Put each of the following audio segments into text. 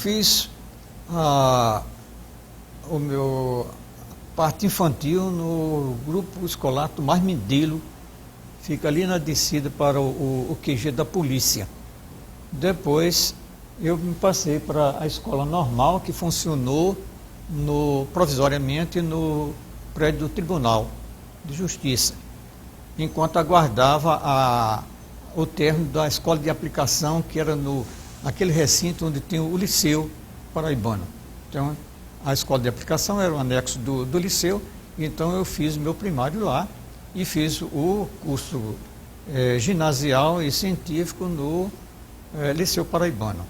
fiz a parte infantil no grupo escolar Tomás Mindelo, fica ali na descida para o QG da polícia. Depois eu me passei para a escola normal, que funcionou provisoriamente no prédio do Tribunal de Justiça, enquanto aguardava o término da escola de aplicação, que era naquele recinto onde tem o Liceu Paraibano. Então, a escola de aplicação era um anexo do Liceu, então eu fiz meu primário lá e fiz o curso ginasial e científico no Liceu Paraibano.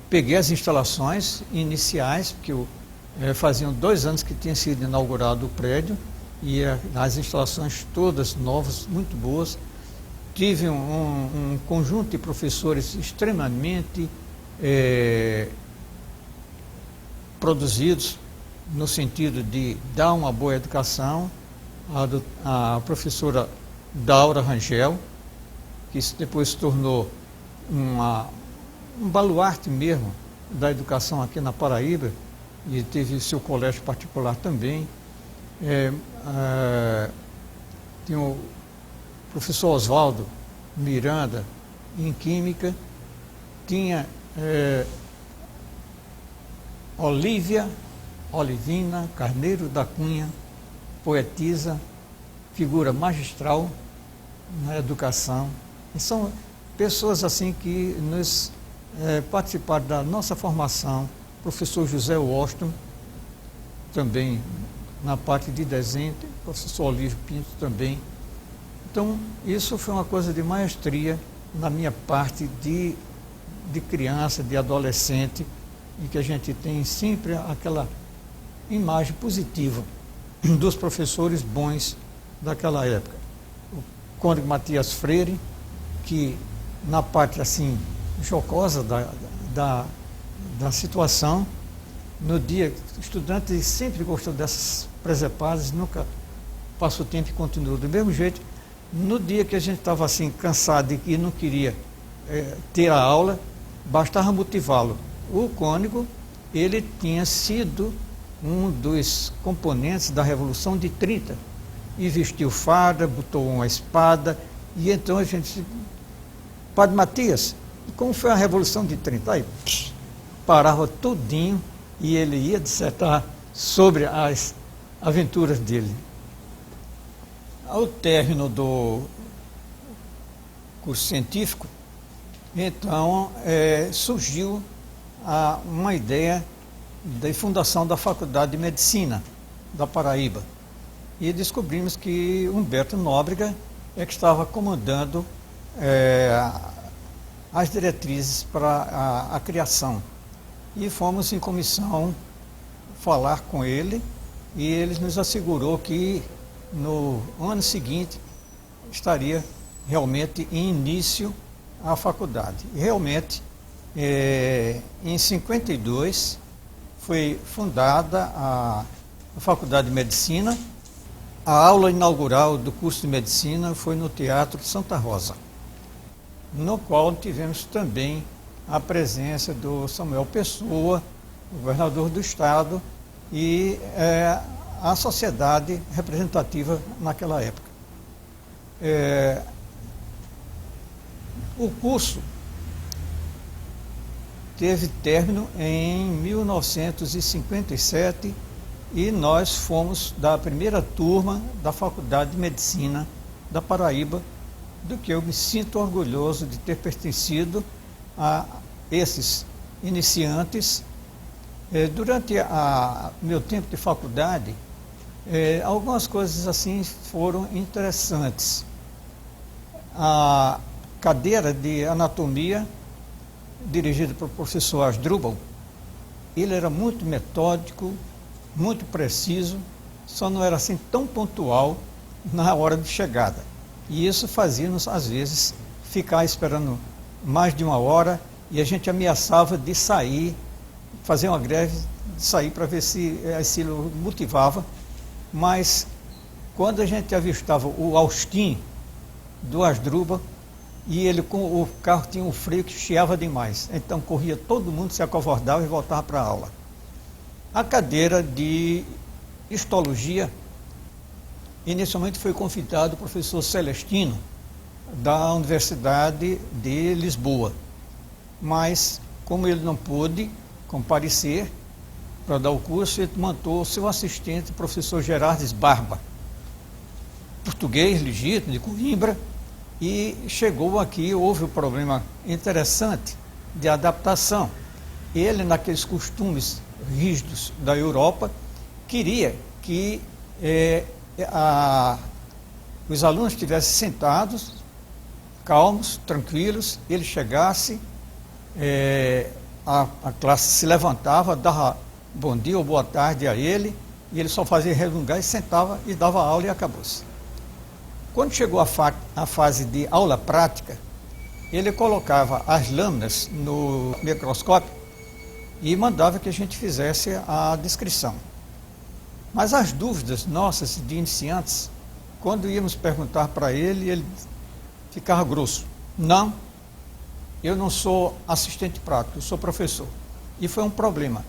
Peguei as instalações iniciais, porque faziam 2 anos que tinha sido inaugurado o prédio, e as instalações todas novas, muito boas. Tive um conjunto de professores extremamente produzidos, no sentido de dar uma boa educação. A professora Daura Rangel, que depois se tornou um baluarte mesmo da educação aqui na Paraíba, e teve seu colégio particular também. Tem o professor Oswaldo Miranda, em Química. Tinha Olivina Carneiro da Cunha, poetisa, figura magistral na educação. E são pessoas assim que nos participaram da nossa formação. Professor José Washington, também na parte de desenho, tem o professor Olívio Pinto também. Então, isso foi uma coisa de maestria na minha parte de criança, de adolescente, em que a gente tem sempre aquela imagem positiva dos professores bons daquela época. O Cônego Matias Freire, que na parte assim jocosa da situação, no dia, o estudante sempre gostou dessas presepadas, nunca passou tempo e continuou do mesmo jeito. No dia que a gente estava assim cansado e não queria ter a aula, bastava motivá-lo. O Cônego, ele tinha sido um dos componentes da Revolução de 30, e vestiu farda, botou uma espada, e então a gente disse: Padre Matias, como foi a Revolução de 30? Aí parava tudinho e ele ia dissertar sobre as aventuras dele. Ao término do curso científico, então surgiu uma ideia da fundação da Faculdade de Medicina da Paraíba, e descobrimos que Humberto Nóbrega que estava comandando as diretrizes para a criação, e fomos em comissão falar com ele, e ele nos assegurou que no ano seguinte estaria realmente em início a faculdade. E realmente, em 52, foi fundada a Faculdade de Medicina. A aula inaugural do curso de Medicina foi no Teatro Santa Rosa, no qual tivemos também a presença do Samuel Pessoa, governador do estado, e a sociedade representativa naquela época. O curso teve término em 1957, e nós fomos da primeira turma da Faculdade de Medicina da Paraíba, do que eu me sinto orgulhoso de ter pertencido a esses iniciantes. Durante meu tempo de faculdade, algumas coisas assim foram interessantes. A cadeira de anatomia, dirigida pelo professor Asdrubal, ele era muito metódico, muito preciso, só não era assim tão pontual na hora de chegada. E isso fazia-nos, às vezes, ficar esperando mais de 1 hora, e a gente ameaçava de sair, fazer uma greve, de sair para ver se aquilo motivava. Mas quando a gente avistava o Austin do Asdrubal, e o carro tinha um freio que chiava demais. Então corria todo mundo, se acovardava e voltava para a aula. A cadeira de histologia, inicialmente foi convidado o professor Celestino, da Universidade de Lisboa. Mas, como ele não pôde comparecer para dar o curso, ele mandou o seu assistente, o professor Gerardes Barba, português legítimo, de Coimbra, e chegou aqui, houve um problema interessante de adaptação. Ele, naqueles costumes rígidos da Europa, queria que os alunos estivessem sentados, calmos, tranquilos, ele chegasse, a classe se levantava, dava bom dia ou boa tarde a ele, e ele só fazia resmungar e sentava e dava aula e acabou-se. Quando chegou a fase de aula prática, ele colocava as lâminas no microscópio e mandava que a gente fizesse a descrição. Mas as dúvidas nossas de iniciantes, quando íamos perguntar para ele, ele ficava grosso. Não, eu não sou assistente prático, eu sou professor. E foi um problema,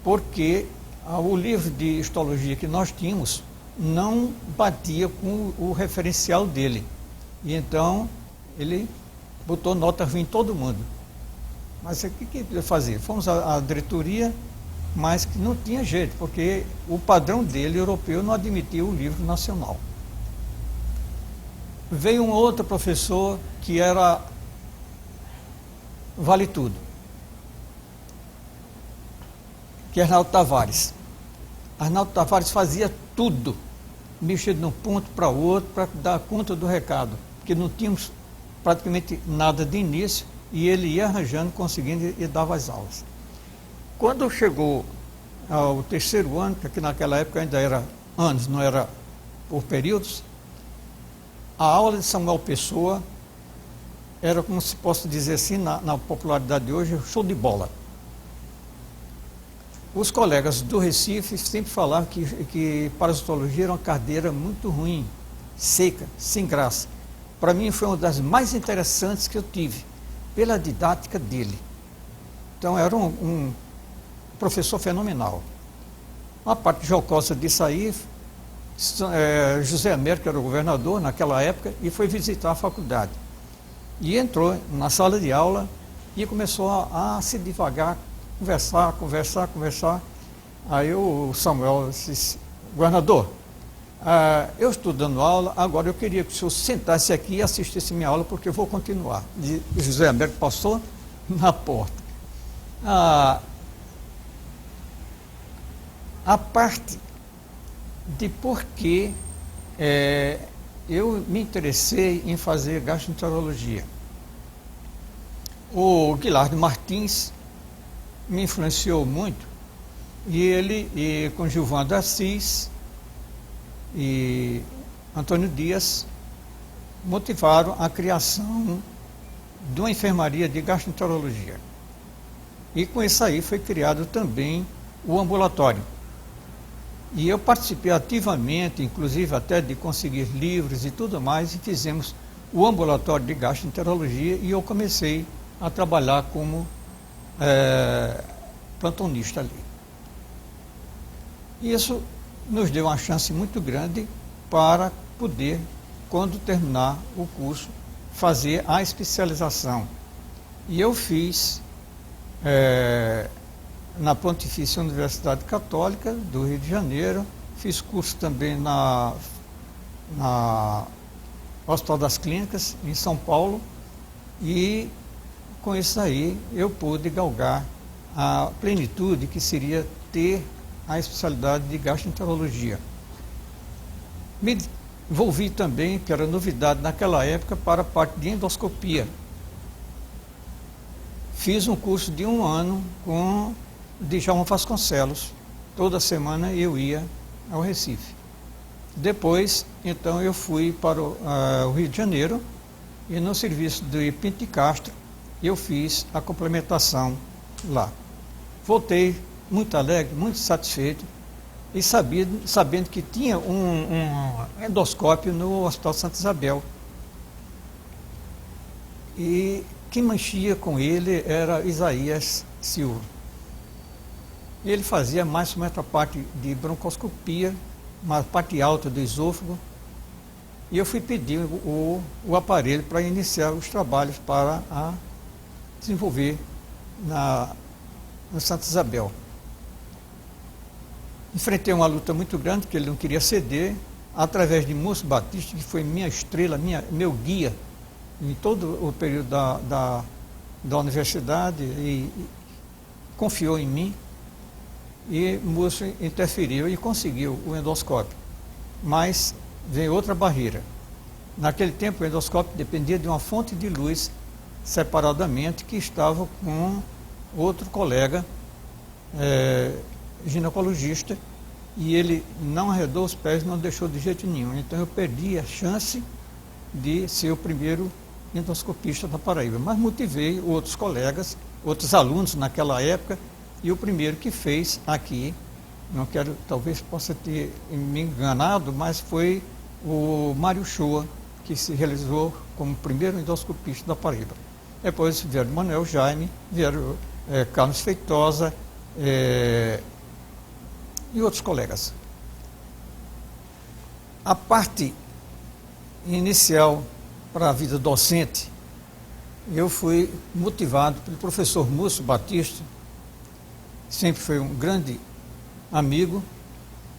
porque o livro de histologia que nós tínhamos não batia com o referencial dele. E então ele botou nota ruim em todo mundo. Mas o que ele fazia? Fomos à diretoria, mas que não tinha jeito, porque o padrão dele, europeu, não admitia o livro nacional. Veio um outro professor que era vale tudo, que é Arnaldo Tavares. Arnaldo Tavares fazia tudo, mexia de um ponto para o outro para dar conta do recado, porque não tínhamos praticamente nada de início e ele ia arranjando, conseguindo e dava as aulas. Quando chegou ao terceiro ano, que naquela época ainda era anos, não era por períodos, a aula de Samuel Pessoa era, como se possa dizer assim, na popularidade de hoje, show de bola. Os colegas do Recife sempre falavam que parasitologia era uma cadeira muito ruim, seca, sem graça. Para mim foi uma das mais interessantes que eu tive, pela didática dele. Então era um professor fenomenal. Uma parte jocosa disso aí, José Américo era o governador naquela época e foi visitar a faculdade. E entrou na sala de aula e começou a se devagar, conversar. Aí o Samuel disse: governador, eu estou dando aula, agora eu queria que o senhor sentasse aqui e assistisse minha aula, porque eu vou continuar. E José Américo passou na porta. A parte de por que eu me interessei em fazer gastroenterologia. O Guilherme Martins me influenciou muito, e ele, com Gilvan de Assis e Antônio Dias, motivaram a criação de uma enfermaria de gastroenterologia. E com isso aí foi criado também o ambulatório. E eu participei ativamente, inclusive até de conseguir livros e tudo mais, e fizemos o ambulatório de gastroenterologia, e eu comecei a trabalhar como plantonista ali. Isso nos deu uma chance muito grande para poder, quando terminar o curso, fazer a especialização. E eu fiz na Pontifícia Universidade Católica do Rio de Janeiro, fiz curso também na Hospital das Clínicas, em São Paulo, e com isso aí eu pude galgar a plenitude que seria ter a especialidade de gastroenterologia. Me envolvi também, que era novidade naquela época, para a parte de endoscopia. Fiz um curso de 1 ano com Djalma Vasconcelos. Toda semana eu ia ao Recife. Depois, então, eu fui para o Rio de Janeiro, e no serviço do Pinto de Castro eu fiz a complementação lá. Voltei muito alegre, muito satisfeito, e sabendo que tinha um endoscópio no Hospital Santa Isabel. e quem mexia com ele era Isaías Silva. Ele fazia mais ou menos a parte de broncoscopia, uma parte alta do esôfago, e eu fui pedir o aparelho para iniciar os trabalhos para desenvolver no Santa Isabel. Enfrentei uma luta muito grande, que ele não queria ceder, através de Múcio Batista, que foi minha estrela, meu guia em todo o período da universidade, e confiou em mim, e Múcio interferiu e conseguiu o endoscópio. Mas veio outra barreira. Naquele tempo o endoscópio dependia de uma fonte de luz separadamente, que estava com outro colega ginecologista, e ele não arredou os pés, não deixou de jeito nenhum. Então eu perdi a chance de ser o primeiro endoscopista da Paraíba, mas motivei outros colegas, outros alunos naquela época, e o primeiro que fez aqui, não quero, talvez possa ter me enganado, mas foi o Mário Shoa, que se realizou como primeiro endoscopista da Paraíba. Depois vieram Manuel Jaime, vieram Carlos Feitosa e outros colegas. A parte inicial para a vida docente, eu fui motivado pelo professor Múcio Batista, sempre foi um grande amigo,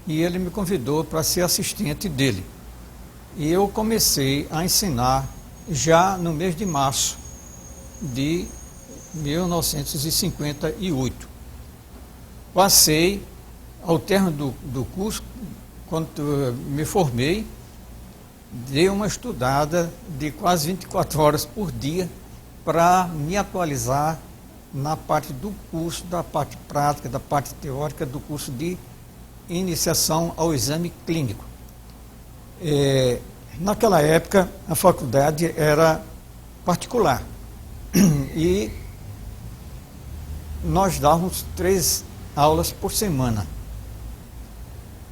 e ele me convidou para ser assistente dele. E eu comecei a ensinar já no mês de março de 1958. Passei, ao término do curso, quando me formei, dei uma estudada de quase 24 horas por dia para me atualizar na parte do curso, da parte prática, da parte teórica do curso de iniciação ao exame clínico. Naquela época, a faculdade era particular e nós dávamos 3 aulas por semana.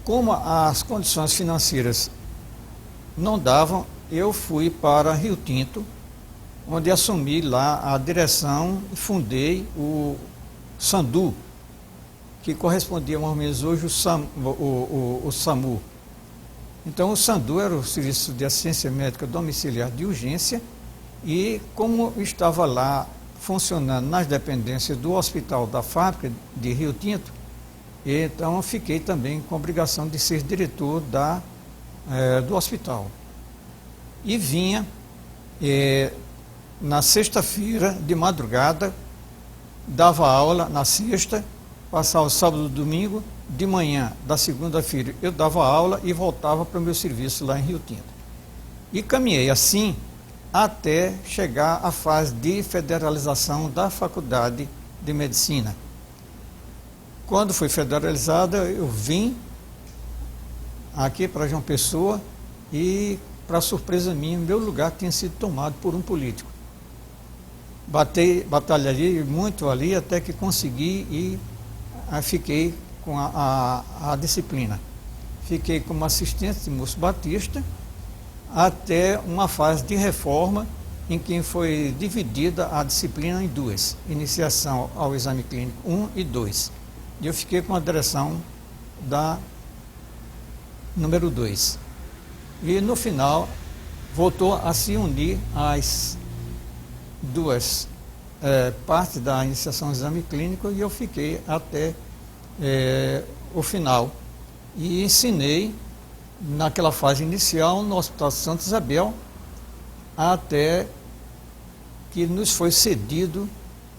Como as condições financeiras não davam, eu fui para Rio Tinto, onde assumi lá a direção e fundei o SANDU, que correspondia mais ou menos hoje o SAMU. Então o SANDU era o Serviço de Assistência Médica Domiciliar de Urgência, e como estava lá funcionando nas dependências do Hospital da Fábrica de Rio Tinto, então fiquei também com a obrigação de ser diretor do hospital. E vinha na sexta-feira, de madrugada, dava aula na sexta, passava o sábado e domingo, de manhã da segunda-feira eu dava aula e voltava para o meu serviço lá em Rio Tinto. E caminhei assim até chegar à fase de federalização da Faculdade de Medicina. Quando foi federalizada, eu vim aqui para João Pessoa e, para surpresa minha, meu lugar tinha sido tomado por um político. Batalhei muito ali até que consegui e fiquei com a disciplina. Fiquei como assistente de Múcio Batista até uma fase de reforma em que foi dividida a disciplina em 2, iniciação ao exame clínico 1 e 2. E eu fiquei com a direção da número 2. E no final voltou a se unir as duas partes da iniciação ao exame clínico, e eu fiquei até o final. E ensinei naquela fase inicial no Hospital Santa Isabel, até que nos foi cedido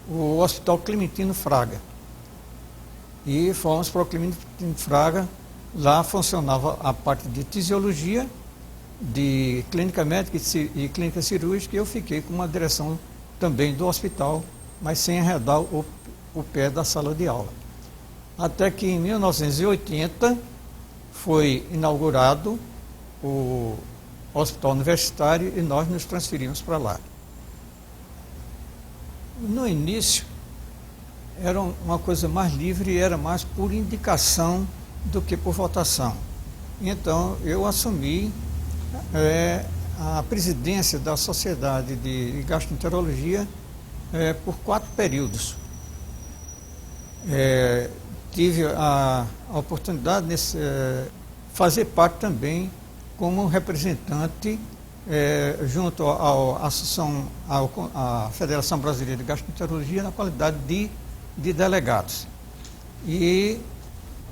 o Hospital Clementino Fraga. E fomos para o Clementino Fraga. Lá funcionava a parte de tisiologia, de clínica médica e clínica cirúrgica, e eu fiquei com uma direção também do hospital, mas sem arredar o pé da sala de aula. Até que em 1980 foi inaugurado o Hospital Universitário e nós nos transferimos para lá. No início era uma coisa mais livre e era mais por indicação do que por votação. Então eu assumi a presidência da Sociedade de Gastroenterologia por 4 períodos. Tive a oportunidade de fazer parte também como representante junto à Federação Brasileira de Gastroenterologia na qualidade de delegados. E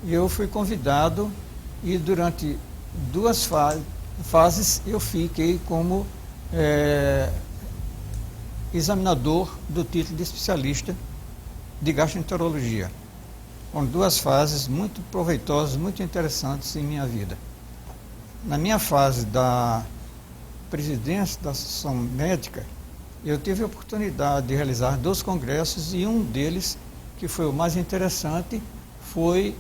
eu fui convidado e durante 2 fases eu fiquei como examinador do título de especialista de gastroenterologia, com 2 fases muito proveitosas, muito interessantes em minha vida. Na minha fase da presidência da Associação Médica, eu tive a oportunidade de realizar 2 congressos e um deles, que foi o mais interessante, foi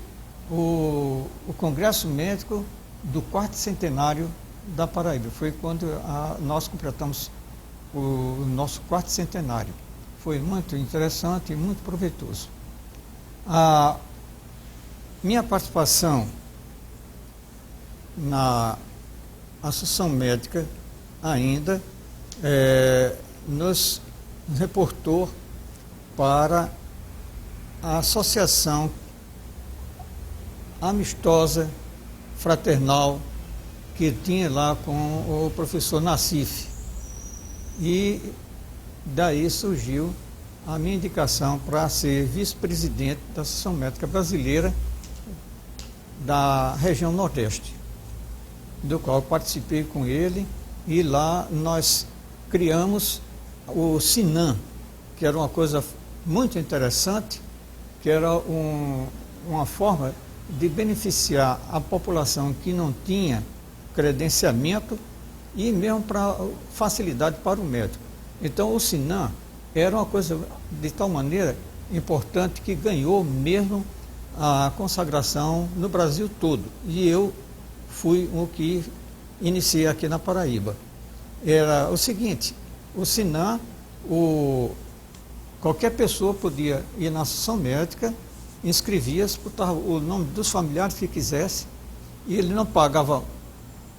o Congresso Médico do 4º centenário da Paraíba. Foi quando nós completamos o nosso 4º centenário. Foi muito interessante e muito proveitoso. A minha participação na Associação Médica ainda nos reportou para a Associação Amistosa Fraternal que tinha lá com o professor Nassif. E daí surgiu a minha indicação para ser vice-presidente da Associação Médica Brasileira da região Nordeste, do qual participei com ele, e lá nós criamos o SINAM, que era uma coisa muito interessante, que era uma forma de beneficiar a população que não tinha credenciamento e mesmo para facilidade para o médico. Então o SINAM era uma coisa de tal maneira importante que ganhou mesmo a consagração no Brasil todo. E eu fui o que iniciei aqui na Paraíba. Era o seguinte, o SINAM, qualquer pessoa podia ir na Associação Médica, inscrevia-se, botava o nome dos familiares que quisesse, e ele não pagava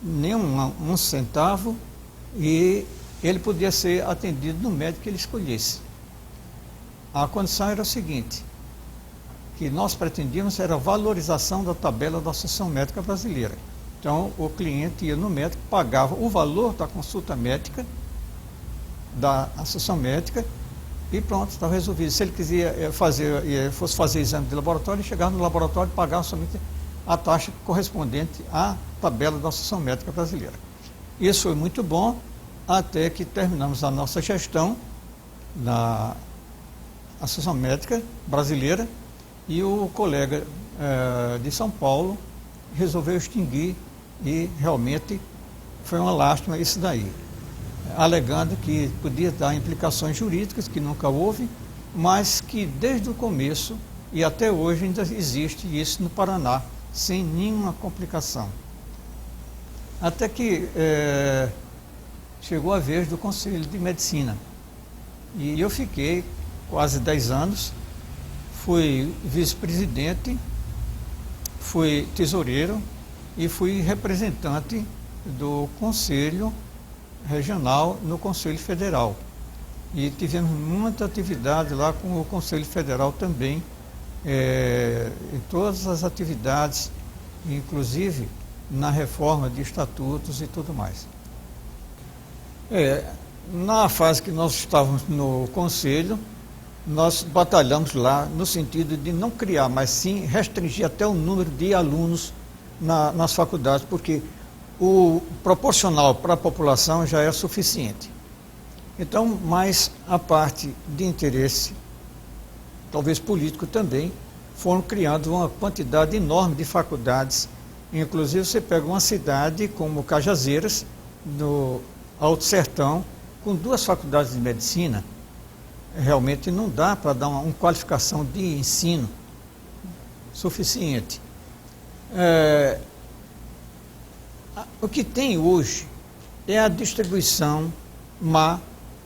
nem um centavo, e ele podia ser atendido no médico que ele escolhesse. A condição era o seguinte, que nós pretendíamos era a valorização da tabela da Associação Médica Brasileira. Então, o cliente ia no médico, pagava o valor da consulta médica da Associação Médica e pronto, estava resolvido. Se ele quiser fosse fazer exame de laboratório, ele chegava no laboratório e pagava somente a taxa correspondente à tabela da Associação Médica Brasileira. Isso foi muito bom, até que terminamos a nossa gestão na Associação Médica Brasileira e o colega de São Paulo resolveu extinguir, e realmente foi uma lástima isso daí, alegando que podia dar implicações jurídicas, que nunca houve, mas que desde o começo e até hoje ainda existe isso no Paraná, sem nenhuma complicação. Até que chegou a vez do Conselho de Medicina, e eu fiquei quase 10 anos, fui vice-presidente, fui tesoureiro e fui representante do Conselho Regional no Conselho Federal. E tivemos muita atividade lá com o Conselho Federal também, em todas as atividades, inclusive na reforma de estatutos e tudo mais. Na fase que nós estávamos no Conselho, nós batalhamos lá no sentido de não criar, mas sim restringir até o número de alunos nas faculdades, porque o proporcional para a população já é suficiente. Então, mais a parte de interesse, talvez político também, foram criando uma quantidade enorme de faculdades. Inclusive, você pega uma cidade como Cajazeiras, no Alto Sertão, com 2 faculdades de medicina, realmente não dá para dar uma qualificação de ensino suficiente. O que tem hoje é a distribuição má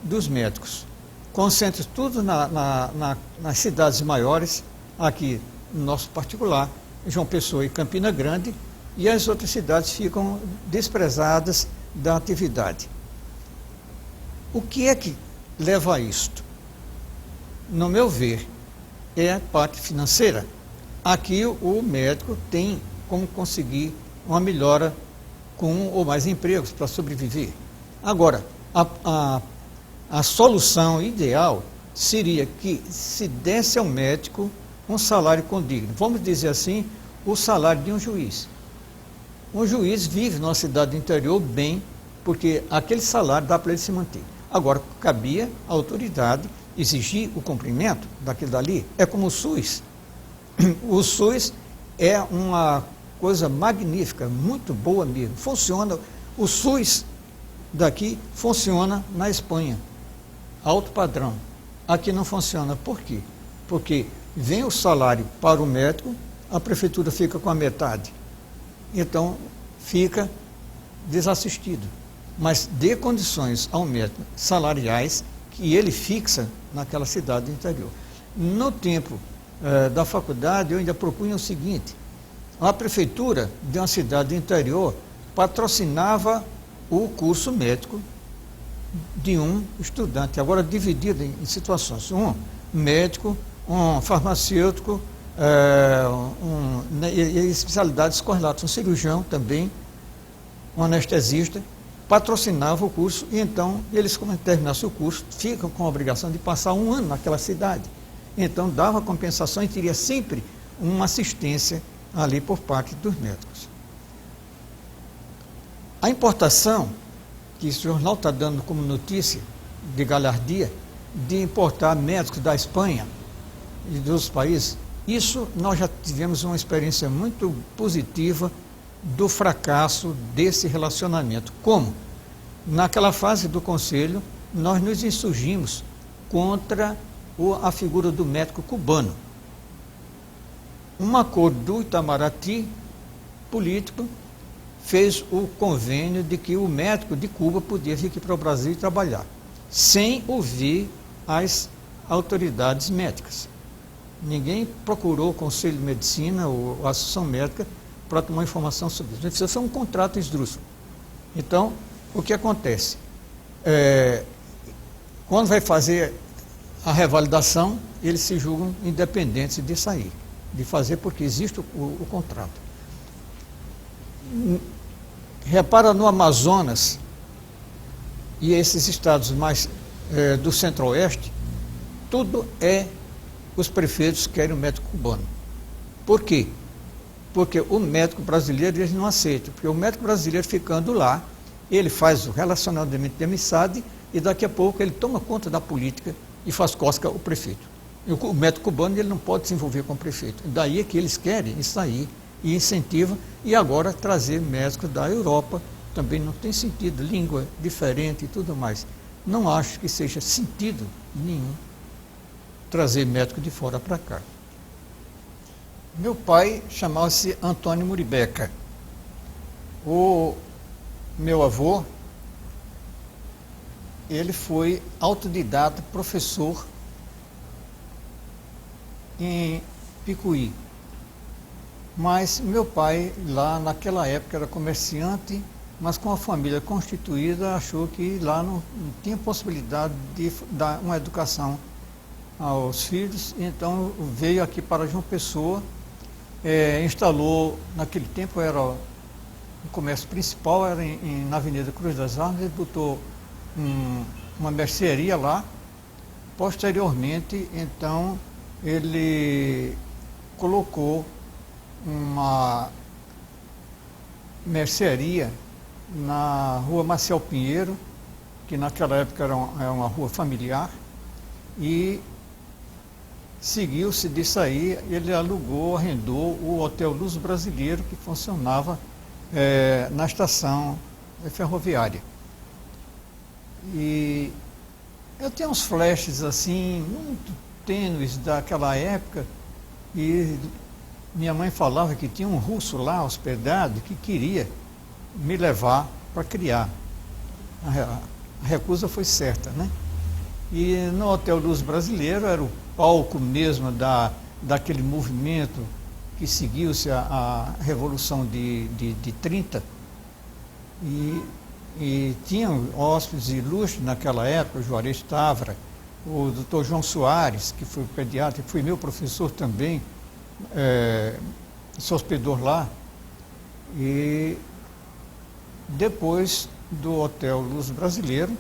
dos médicos. Concentra tudo nas cidades maiores, aqui no nosso particular, João Pessoa e Campina Grande, e as outras cidades ficam desprezadas, da atividade. O que é que leva a isto? No meu ver, é a parte financeira. Aqui o médico tem como conseguir uma melhora com um ou mais empregos para sobreviver. Agora, a solução ideal seria que se desse ao médico um salário condigno. Vamos dizer assim, o salário de um juiz. Um juiz vive numa cidade do interior bem, porque aquele salário dá para ele se manter. Agora, cabia à autoridade exigir o cumprimento daquilo dali. É como o SUS. O SUS é uma coisa magnífica, muito boa mesmo. Funciona, o SUS daqui funciona na Espanha, alto padrão. Aqui não funciona. Por quê? Porque vem o salário para o médico, a prefeitura fica com a metade. Então, fica desassistido. Mas dê condições ao médico salariais que ele fixa naquela cidade do interior. No tempo da faculdade, eu ainda propunha o seguinte: a prefeitura de uma cidade do interior patrocinava o curso médico de um estudante, agora dividido em situações. Um médico, um farmacêutico, e especialidades correlatas, um cirurgião também, um anestesista, patrocinava o curso, e então eles, quando terminassem o curso, ficam com a obrigação de passar um ano naquela cidade. Então dava compensação e teria sempre uma assistência ali por parte dos médicos. A importação, que o jornal está dando como notícia de galhardia, de importar médicos da Espanha e de outros países, isso nós já tivemos uma experiência muito positiva do fracasso desse relacionamento. Como? Naquela fase do Conselho, nós nos insurgimos contra a figura do médico cubano. Um acordo do Itamaraty, político, fez o convênio de que o médico de Cuba podia vir aqui para o Brasil e trabalhar, sem ouvir as autoridades médicas. Ninguém procurou o Conselho de Medicina ou a Associação Médica para tomar informação sobre isso. Isso foi um contrato esdrúxulo. Então, o que acontece? Quando vai fazer a revalidação, eles se julgam independentes de sair, de fazer, porque existe o contrato. Repara no Amazonas e esses estados mais do centro-oeste, tudo os prefeitos querem o médico cubano. Por quê? Porque o médico brasileiro eles não aceitam, porque o médico brasileiro ficando lá, ele faz o relacionamento de amizade e daqui a pouco ele toma conta da política e faz cosca o prefeito. E o médico cubano ele não pode se envolver com o prefeito. Daí é que eles querem sair e incentivam, e agora trazer médicos da Europa também não tem sentido, língua diferente e tudo mais. Não acho que seja sentido nenhum trazer médico de fora para cá. Meu pai chamava-se Antônio Muribeca. O meu avô, ele foi autodidata, professor em Picuí. Mas meu pai, lá naquela época, era comerciante, mas com a família constituída, achou que lá não tinha possibilidade de dar uma educação aos filhos, então veio aqui para João Pessoa, instalou, naquele tempo era o comércio principal, era na Avenida Cruz das Armas, ele botou uma mercearia lá. Posteriormente, então, ele colocou uma mercearia na rua Marcial Pinheiro, que naquela época era uma rua familiar, e seguiu-se disso aí, ele alugou, arrendou o Hotel Luz Brasileiro, que funcionava na estação ferroviária. E eu tenho uns flashes assim, muito tênues daquela época, e minha mãe falava que tinha um russo lá hospedado que queria me levar para criar. A recusa foi certa, né? E no Hotel Luz Brasileiro era o palco mesmo daquele movimento que seguiu-se a Revolução de 30, e e tinham hóspedes ilustres naquela época, o Juarez Távora, o doutor João Soares, que foi pediatra, que foi meu professor também, se hospedou lá. E depois do Hotel Luz Brasileiro,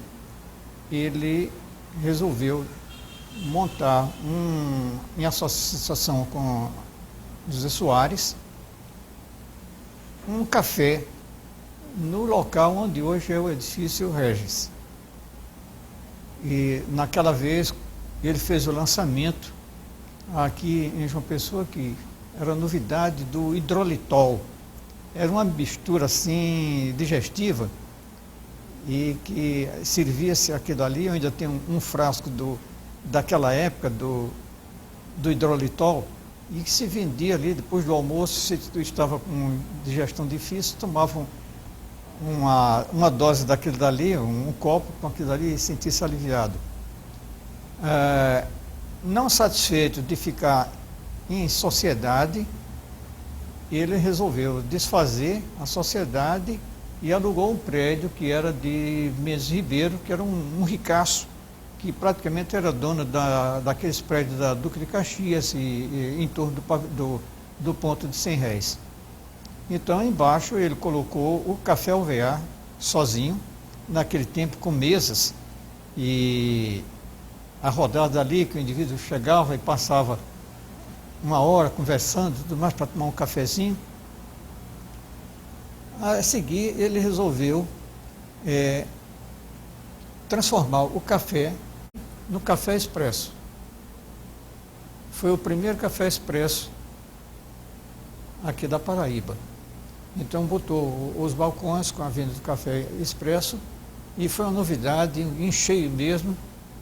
ele resolveu montar, em associação com José Soares, um café no local onde hoje é o edifício Regis. E naquela vez ele fez o lançamento aqui em João Pessoa, que era novidade do hidrolitol. Era uma mistura assim digestiva e que servia-se aquilo ali. Eu ainda tenho um frasco daquela época do hidrolitol, e que se vendia ali depois do almoço. Se tu estava com digestão difícil, tomavam uma dose daquilo dali, um copo com aquilo dali, e sentia-se aliviado. Não satisfeito de ficar em sociedade, ele resolveu desfazer a sociedade e alugou um prédio que era de Mendes Ribeiro, que era um ricaço, que praticamente era dono daqueles prédios da Duque de Caxias e em torno do ponto de 100 réis. Então, embaixo, ele colocou o Café Alvear, sozinho, naquele tempo com mesas, e a rodada ali, que o indivíduo chegava e passava uma hora conversando, tudo mais, para tomar um cafezinho. A seguir, ele resolveu transformar o café no café expresso. Foi o primeiro café expresso aqui da Paraíba. Então botou os balcões com a venda do café expresso, e foi uma novidade, em cheio mesmo,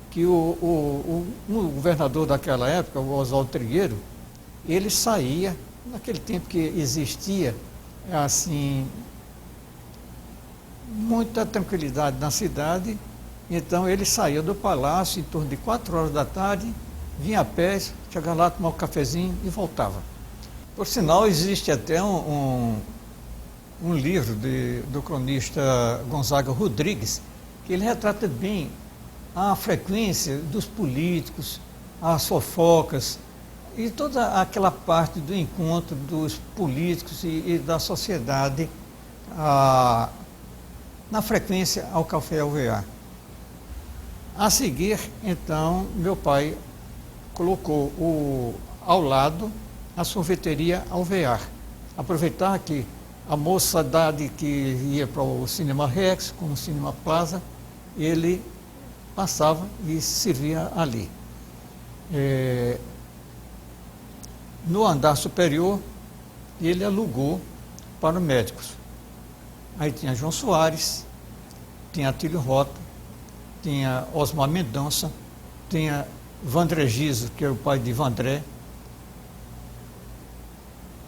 que o governador daquela época, o Oswaldo Trigueiro, ele saía, naquele tempo que existia, assim, muita tranquilidade na cidade. Então ele saía do palácio em torno de 4 horas da tarde, vinha a pé, chegava lá, tomava um cafezinho e voltava. Por sinal, existe até um livro do cronista Gonzaga Rodrigues, que ele retrata bem a frequência dos políticos, as fofocas e toda aquela parte do encontro dos políticos e da sociedade na frequência ao Café Alvear. A seguir, então, meu pai colocou ao lado a sorveteria Alvear. Aproveitar que a moçadade que ia para o Cinema Rex, como o Cinema Plaza, ele passava e se servia ali. No andar superior, ele alugou para médicos. Aí tinha João Soares, tinha Atílio Rota, tinha Osmar Mendonça, tinha Vandré Giso, que era o pai de Vandré.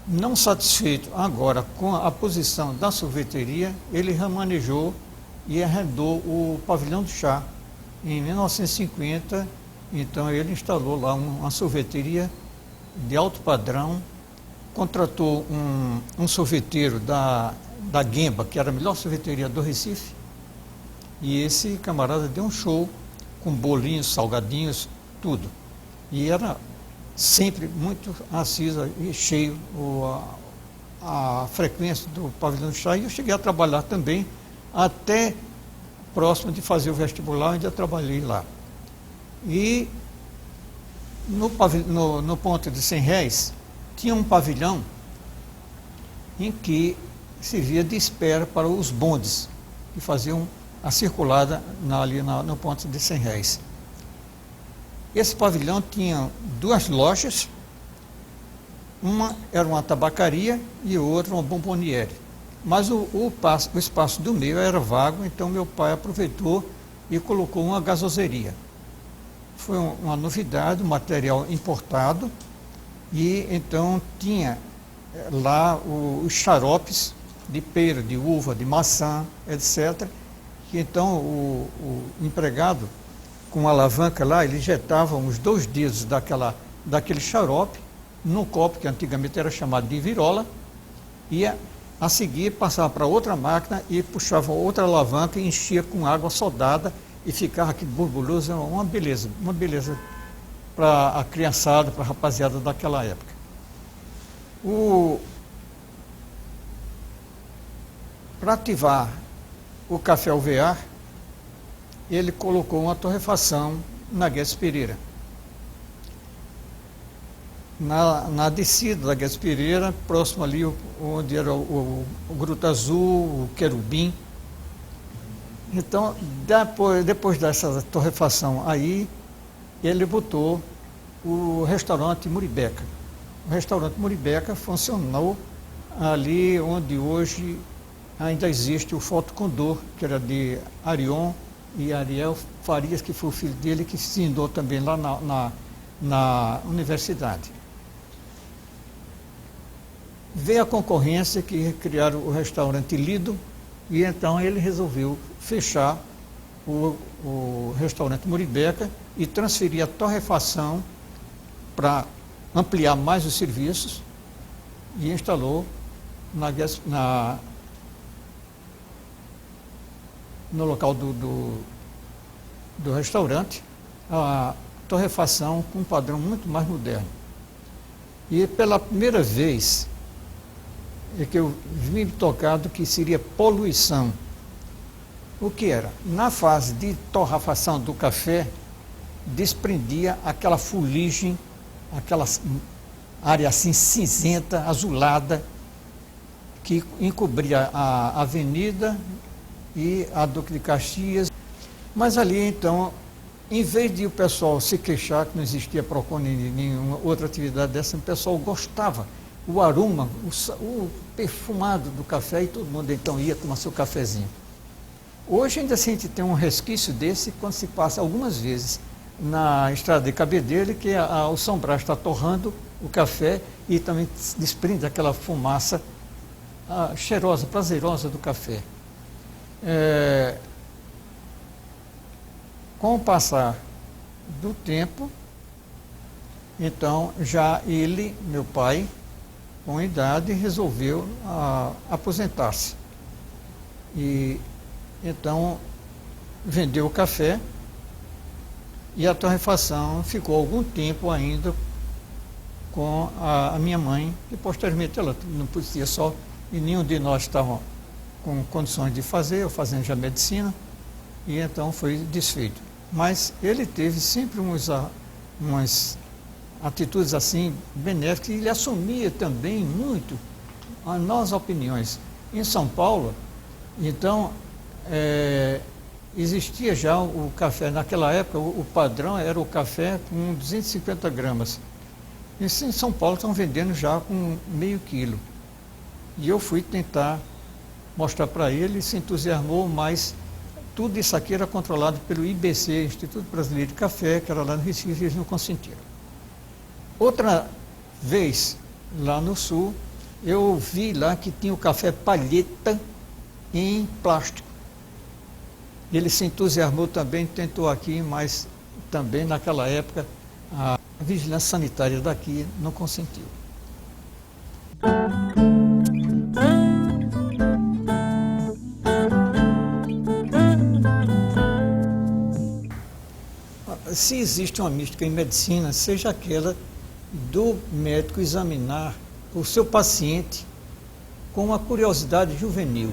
Não satisfeito agora com a posição da sorveteria, ele remanejou e arrendou o Pavilhão do Chá. Em 1950, então ele instalou lá uma sorveteria de alto padrão, contratou um sorveteiro da Guemba, que era a melhor sorveteria do Recife, e esse camarada deu um show com bolinhos, salgadinhos, tudo. E era sempre muito acesa e cheio a frequência do Pavilhão do Chá, e eu cheguei a trabalhar também até próximo de fazer o vestibular, onde eu trabalhei lá. E no ponto de 100 réis, tinha um pavilhão em que servia de espera para os bondes que faziam a circulada ali no ponto de 100 réis. Esse pavilhão tinha 2 lojas, uma era uma tabacaria e outra uma bomboniere. Mas o espaço do meio era vago, então meu pai aproveitou e colocou uma gasoseria. Foi uma novidade, um material importado, e então tinha lá os xaropes de pera, de uva, de maçã, etc. Que então o empregado, com a alavanca lá, ele injetava uns 2 dedos daquele xarope num copo que antigamente era chamado de virola, ia A seguir, passava para outra máquina e puxava outra alavanca e enchia com água sodada e ficava aquele burbuloso, uma beleza para a criançada, para a rapaziada daquela época. Para ativar o café alvear, ele colocou uma torrefação na Guedes Pereira. Na descida da Guedes Pereira, próximo ali onde era o Gruta Azul, o Querubim. Então, depois dessa torrefação aí, ele botou o restaurante Muribeca. O restaurante Muribeca funcionou ali onde hoje ainda existe o Foto Condor, que era de Arion e Ariel Farias, que foi o filho dele, que se estudou também lá na universidade. Veio a concorrência que criaram o restaurante Lido, e então ele resolveu fechar o restaurante Muribeca e transferir a torrefação para ampliar mais os serviços e instalou no local do restaurante a torrefação com um padrão muito mais moderno. E pela primeira vez é que eu vim tocado que seria poluição. O que era? Na fase de torrefação do café, desprendia aquela fuligem, aquela área assim cinzenta, azulada, que encobria a avenida e a Duque de Caxias. Mas ali, então, em vez de o pessoal se queixar que não existia PROCON nem nenhuma outra atividade dessa, o pessoal gostava. O aroma, o perfumado do café, e todo mundo então ia tomar seu cafezinho. Hoje ainda assim, a gente tem um resquício desse quando se passa algumas vezes na estrada de Cabedelo, que o São Brás está torrando o café e também desprende aquela fumaça cheirosa, prazerosa do café. Com o passar do tempo, então já ele, meu pai, com idade, resolveu aposentar-se. E então vendeu o café e a torrefação ficou algum tempo ainda com a minha mãe, que posteriormente ela não podia só, e nenhum de nós estava com condições de fazer, eu fazendo já medicina, e então foi desfeito. Mas ele teve sempre umas atitudes assim benéficas, e ele assumia também muito as nossas opiniões. Em São Paulo, então, existia já o café, naquela época o padrão era o café com 250 gramas. E em São Paulo estão vendendo já com meio quilo. E eu fui tentar mostrar para ele, se entusiasmou, mas tudo isso aqui era controlado pelo IBC, Instituto Brasileiro de Café, que era lá no Recife, e eles não consentiram. Outra vez, lá no sul, eu vi lá que tinha o café palheta em plástico. Ele se entusiasmou também, tentou aqui, mas também naquela época a vigilância sanitária daqui não consentiu. Se existe uma mística em medicina, seja aquela do médico examinar o seu paciente com uma curiosidade juvenil.